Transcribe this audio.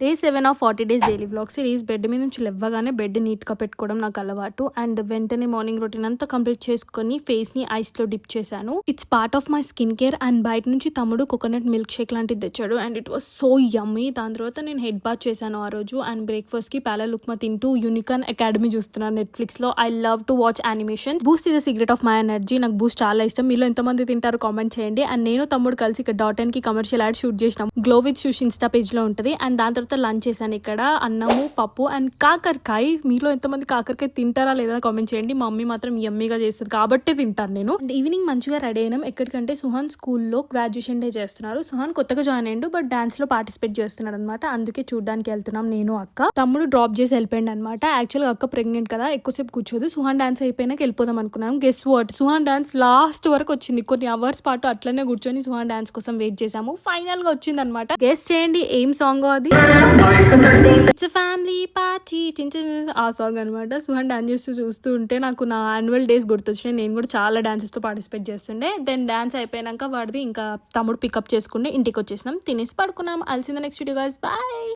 Day 7 of 40 days daily vlog series. Bed మీద నుంచి లేవగానే బెడ్ నీట్గా పెట్టుకోవడం నాకు అలవాటు. అండ్ వెంటనే మార్నింగ్ రొటీన్ అంతా కంప్లీట్ చేసుకొని ఫేస్ ని ఐస్ లో డిప్ చేశాను. It's part of my skin care. And బయట నుంచి తమ్ముడు కోకోనట్ మిల్క్ షేక్ లాంటిది తెచ్చాడు and it was so yummy. దాని తర్వాత నేను హెడ్ బాత్ చేశాను ఆ రోజు. అండ్ బ్రేక్ఫాస్ట్ కి ప్యాలల్ ఉప్మా తింటూ యూనికార్న్ అకాడమీ చూస్తున్నాను నెట్ఫ్లిక్స్ లో. I love to watch animation. Boost is the secret of my energy. నాకు బూస్ట్ చాలా ఇష్టం. మీలో ఎంతమంది తింటారు కామెంట్ చేయండి. అండ్ నేను తమ్ముడు కలిసి ఇక్కడ .n కి కమర్షియల్ యాడ్ షూట్ చేసినాం. Glow with shoes Insta page లో ఉంటుంది. అండ్ దాని తర్వాత లంచ్ చేశాను. ఇక్కడ అన్నము, పప్పు అండ్ కాకరకాయ. మీలో ఎంతమంది కాకరకాయ తింటారా లేదా కామెంట్ చేయండి. మా మమ్మీ మాత్రం యమ్మీగా చేస్తుంది కాబట్టి తింటాను నేను. అండ్ ఈవినింగ్ మంచిగా రెడీ అయినాం. ఎక్కడికంటే సుహాన్ స్కూల్లో గ్రాడ్యుయేషన్ డే చేస్తున్నారు. సుహాన్ కొత్తగా జాయిన్ అయ్యిండు బట్ డాన్స్ లో పార్టిసిపేట్ చేస్తున్నాడు అనమాట. అందుకే చూడడానికి వెళ్తున్నాం నేను అక్క. తమ్ముడు డ్రాప్ చేసి వెళ్ళిపోయింది అనమాట. యాక్చువల్ గా అక్క ప్రెగ్నెంట్ కదా, ఎక్కువసేపు కూర్చోదు. సుహాన్ డాన్స్ అయిపోయినాక వెళ్ళిపోదాం అనుకున్నాం. Guess what, Suhan dance last వరకు వచ్చింది. కొన్ని అవర్స్ పాటు అట్లనే కూర్చొని సుహాన్ డాన్స్ కోసం వెయిట్ చేసాము. ఫైనల్ గా వచ్చింది అనమాట. గెస్ చేయండి ఏం సాంగ్ అది. ఇట్స్ ఫ్యామిలీ పార్టీ ఆ సాంగ్ అనమాట. సుహాన్ డాన్స్ చేస్తూ చూస్తూ ఉంటే నాకు నా యాన్యువల్ డేస్ గుర్తొచ్చినాయి. నేను కూడా చాలా డాన్సెస్ తో పార్టిసిపేట్ చేస్తుండే. దెన్ డాన్స్ అయిపోయాక వాడిది ఇంకా తమ్ముడు పికప్ చేసుకుంటే ఇంటికి వచ్చేసినాం. తినేసి పడుకున్నాం. అల్సింద నెక్స్ట్ వీడియో గైస్. బాయ్.